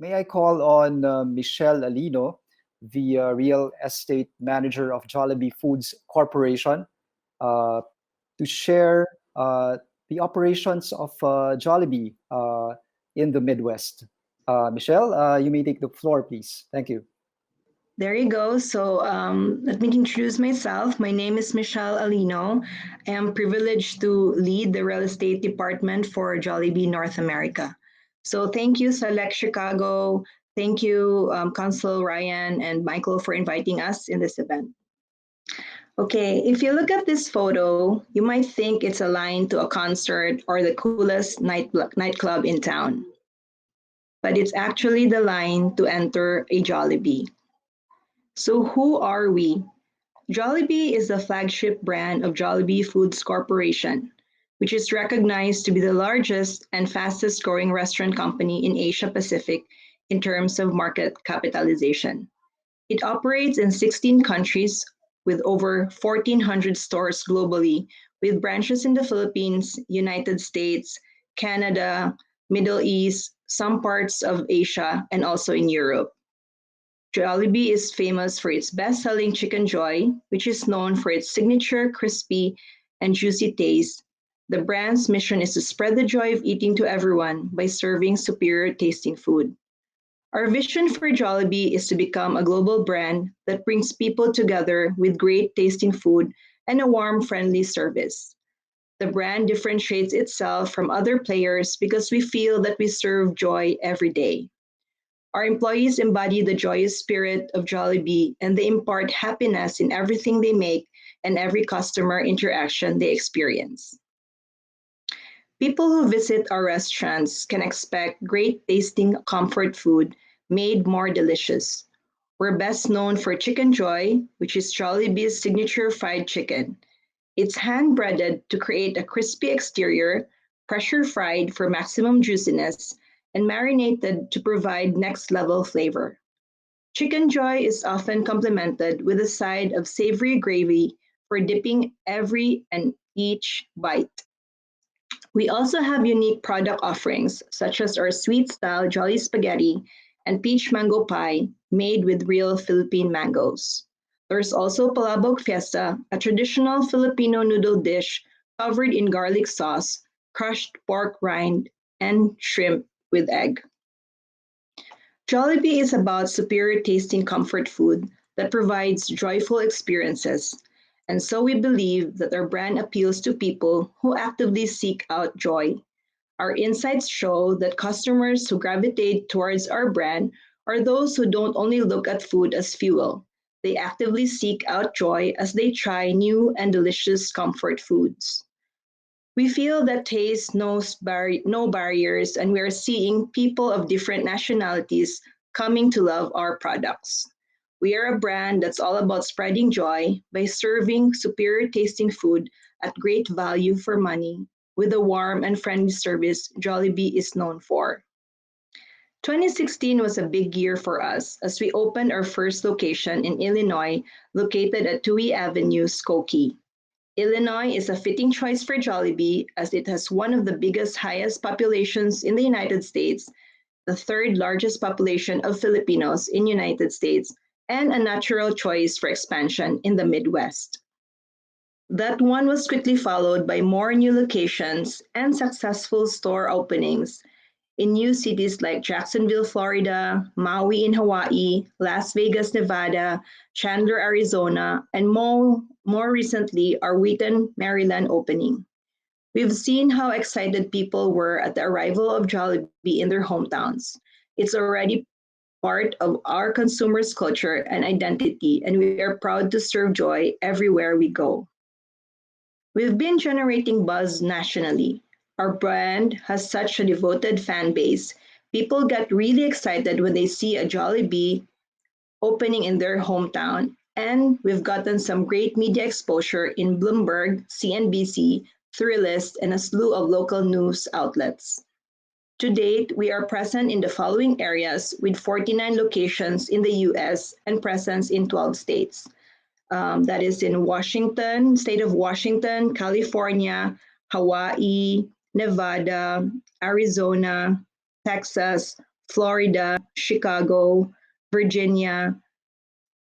May I call on Michelle Alino, the real estate manager of Jollibee Foods Corporation, uh, to share the operations of Jollibee in the Midwest. Michelle, you may take the floor, please. Thank you. There you go. So let me introduce myself. My name is Michelle Alino. I am privileged to lead the real estate department for Jollibee North America. So thank you, Select Chicago. Thank you, Council Ryan and Michael, for inviting us in this event. Okay, if you look at this photo, you might think it's a line to a concert or the coolest nightclub in town. But it's actually the line to enter a Jollibee. So who are we? Jollibee is the flagship brand of Jollibee Foods Corporation, which is recognized to be the largest and fastest growing restaurant company in Asia Pacific in terms of market capitalization. It operates in 16 countries with over 1,400 stores globally, with branches in the Philippines, United States, Canada, Middle East, some parts of Asia, and also in Europe. Jollibee is famous for its best-selling Chicken Joy, which is known for its signature crispy and juicy taste. The brand's mission is to spread the joy of eating to everyone by serving superior tasting food. Our vision for Jollibee is to become a global brand that brings people together with great tasting food and a warm, friendly service. The brand differentiates itself from other players because we feel that we serve joy every day. Our employees embody the joyous spirit of Jollibee and they impart happiness in everything they make and every customer interaction they experience. People who visit our restaurants can expect great tasting comfort food made more delicious. We're best known for Chicken Joy, which is Jollibee's signature fried chicken. It's hand breaded to create a crispy exterior, pressure fried for maximum juiciness, and marinated to provide next level flavor. Chicken Joy is often complemented with a side of savory gravy for dipping every and each bite. We also have unique product offerings such as our sweet style Jolly Spaghetti and peach mango pie made with real Philippine mangoes. There's also Palabok Fiesta, a traditional Filipino noodle dish covered in garlic sauce, crushed pork rind, and shrimp with egg. Jollibee is about superior tasting comfort food that provides joyful experiences, and so we believe that our brand appeals to people who actively seek out joy. Our insights show that customers who gravitate towards our brand are those who don't only look at food as fuel. They actively seek out joy as they try new and delicious comfort foods. We feel that taste knows no barriers, and we are seeing people of different nationalities coming to love our products. We are a brand that's all about spreading joy by serving superior tasting food at great value for money with the warm and friendly service Jollibee is known for. 2016 was a big year for us as we opened our first location in Illinois, located at Tui Avenue, Skokie. Illinois is a fitting choice for Jollibee as it has one of the biggest, highest populations in the United States, the third largest population of Filipinos in United States, and a natural choice for expansion in the Midwest. That one was quickly followed by more new locations and successful store openings in new cities like Jacksonville, Florida, Maui in Hawaii, Las Vegas, Nevada, Chandler, Arizona, and more recently, our Wheaton, Maryland opening. We've seen how excited people were at the arrival of Jollibee in their hometowns. It's already part of our consumers' culture and identity, and we are proud to serve joy everywhere we go. We've been generating buzz nationally. Our brand has such a devoted fan base. People get really excited when they see a Jollibee opening in their hometown, and we've gotten some great media exposure in Bloomberg, CNBC, Thrillist, and a slew of local news outlets. To date, we are present in the following areas with 49 locations in the US and presence in 12 states. That is in Washington, state of Washington, California, Hawaii, Nevada, Arizona, Texas, Florida, Chicago, Virginia,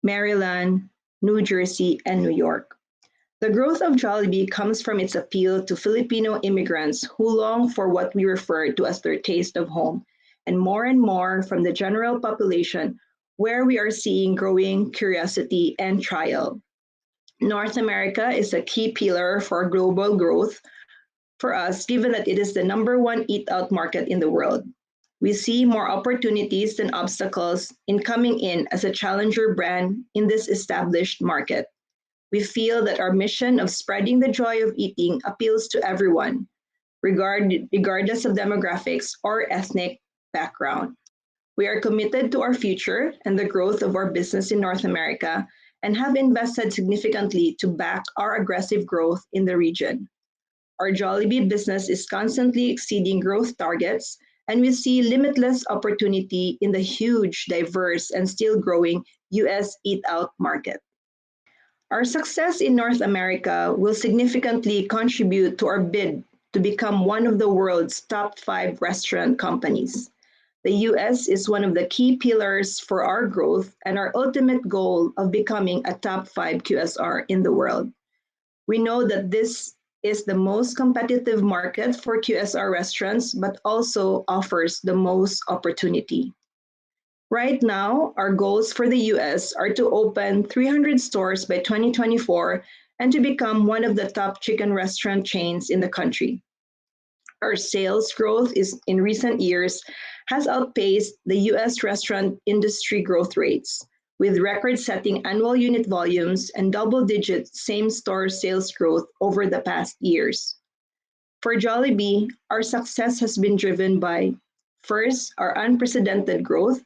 Maryland, New Jersey, and New York. The growth of Jollibee comes from its appeal to Filipino immigrants who long for what we refer to as their taste of home, and more from the general population, where we are seeing growing curiosity and trial. North America is a key pillar for global growth for us, given that it is the number one eat out market in the world. We see more opportunities than obstacles in coming in as a challenger brand in this established market. We feel that our mission of spreading the joy of eating appeals to everyone, regardless of demographics or ethnic background. We are committed to our future and the growth of our business in North America and have invested significantly to back our aggressive growth in the region. Our Jollibee business is constantly exceeding growth targets, and we see limitless opportunity in the huge, diverse, and still growing US eat out market. Our success in North America will significantly contribute to our bid to become one of the world's top 5 restaurant companies. The US is one of the key pillars for our growth and our ultimate goal of becoming a top 5 QSR in the world. We know that this is the most competitive market for QSR restaurants, but also offers the most opportunity. Right now, our goals for the US are to open 300 stores by 2024 and to become one of the top chicken restaurant chains in the country. Our sales growth in recent years has outpaced the US restaurant industry growth rates, with record-setting annual unit volumes and double-digit same-store sales growth over the past years. For Jollibee, our success has been driven by, first, our unprecedented growth.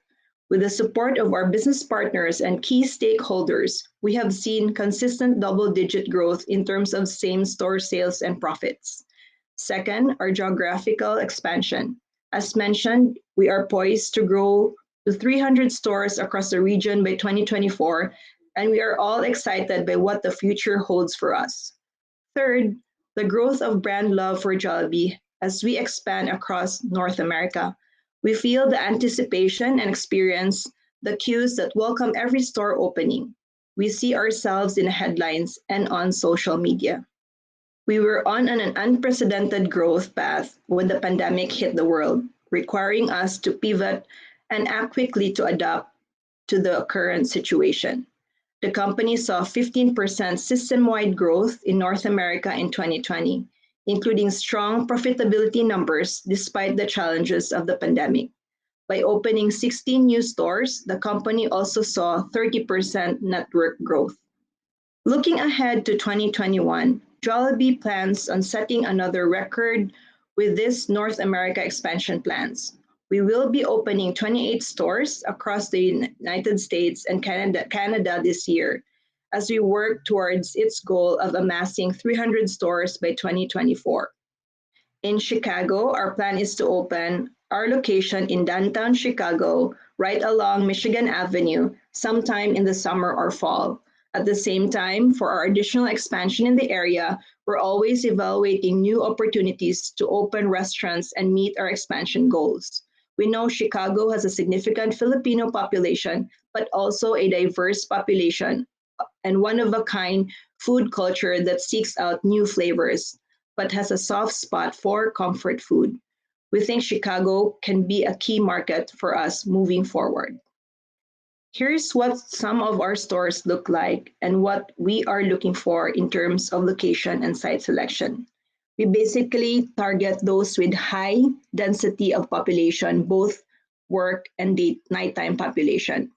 With the support of our business partners and key stakeholders, we have seen consistent double-digit growth in terms of same-store sales and profits. Second, our geographical expansion. As mentioned, we are poised to grow to 300 stores across the region by 2024, and we are all excited by what the future holds for us. Third, the growth of brand love for Jollibee as we expand across North America. We feel the anticipation and experience the queues that welcome every store opening. We see ourselves in the headlines and on social media. We were on an unprecedented growth path when the pandemic hit the world, requiring us to pivot and act quickly to adapt to the current situation. The company saw 15% system-wide growth in North America in 2020, including strong profitability numbers despite the challenges of the pandemic. By opening 16 new stores, the company also saw 30% network growth. Looking ahead to 2021, Jollibee plans on setting another record with this North America expansion plans. We will be opening 28 stores across the United States and Canada this year, as we work towards its goal of amassing 300 stores by 2024. In Chicago, our plan is to open our location in downtown Chicago, right along Michigan Avenue, sometime in the summer or fall. At the same time, for our additional expansion in the area, we're always evaluating new opportunities to open restaurants and meet our expansion goals. We know Chicago has a significant Filipino population, but also a diverse population and one-of-a-kind food culture that seeks out new flavors, but has a soft spot for comfort food. We think Chicago can be a key market for us moving forward. Here's what some of our stores look like and what we are looking for in terms of location and site selection. We basically target those with high density of population, both work and nighttime population.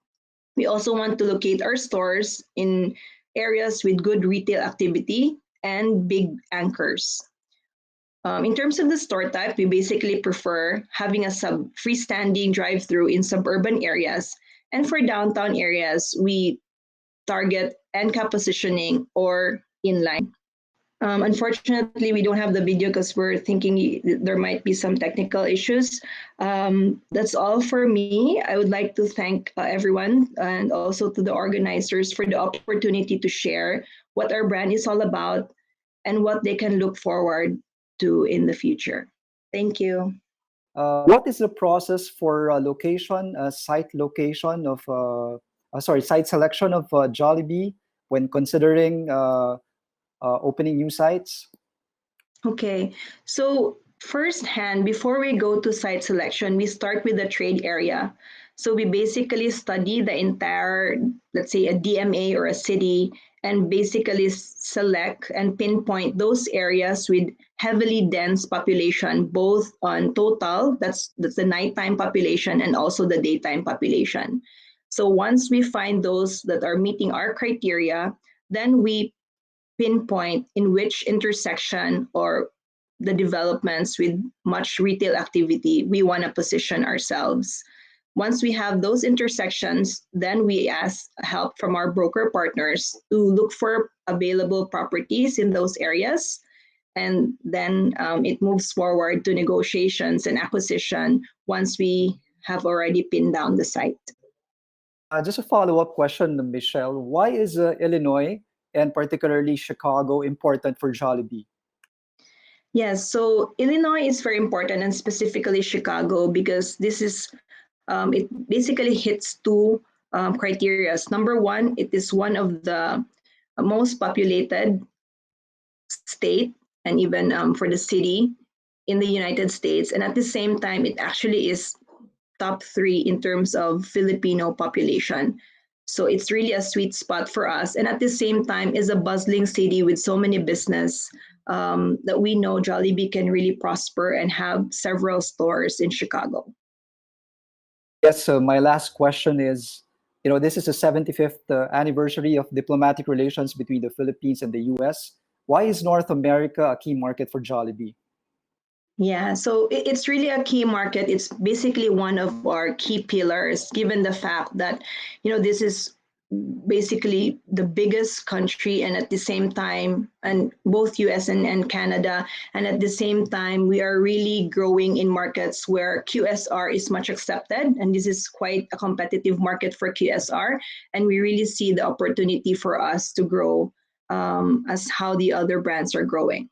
We also want to locate our stores in areas with good retail activity and big anchors. In terms of the store type, we basically prefer having a freestanding drive-through in suburban areas. And for downtown areas, we target end cap positioning or inline. Unfortunately, we don't have the video because we're thinking there might be some technical issues. That's all for me. I would like to thank everyone and also to the organizers for the opportunity to share what our brand is all about and what they can look forward to in the future. Thank you. What is the process for site selection of Jollibee when considering opening new sites? Okay, so firsthand, before we go to site selection, we start with the trade area. So we basically study the entire, let's say, a DMA or a city, and basically select and pinpoint those areas with heavily dense population, both on total, that's the nighttime population, and also the daytime population. So once we find those that are meeting our criteria, then we pinpoint in which intersection or the developments with much retail activity we want to position ourselves. Once we have those intersections, then we ask help from our broker partners to look for available properties in those areas. And then it moves forward to negotiations and acquisition once we have already pinned down the site. Just a follow-up question, Michelle. Why is Illinois and particularly Chicago important for Jollibee? Yes, so Illinois is very important, and specifically Chicago, because this is it basically hits two criteria. Number one, it is one of the most populated state, and even for the city in the United States, and at the same time, it actually is top three in terms of Filipino population. So it's really a sweet spot for us. And at the same time, is a bustling city with so many business that we know Jollibee can really prosper and have several stores in Chicago. Yes, so my last question is, this is the 75th anniversary of diplomatic relations between the Philippines and the US. Why is North America a key market for Jollibee? Yeah, so it's really a key market. It's basically one of our key pillars, given the fact that, this is basically the biggest country, and at the same time, and both US and Canada, and at the same time, we are really growing in markets where QSR is much accepted, and this is quite a competitive market for QSR, and we really see the opportunity for us to grow as how the other brands are growing.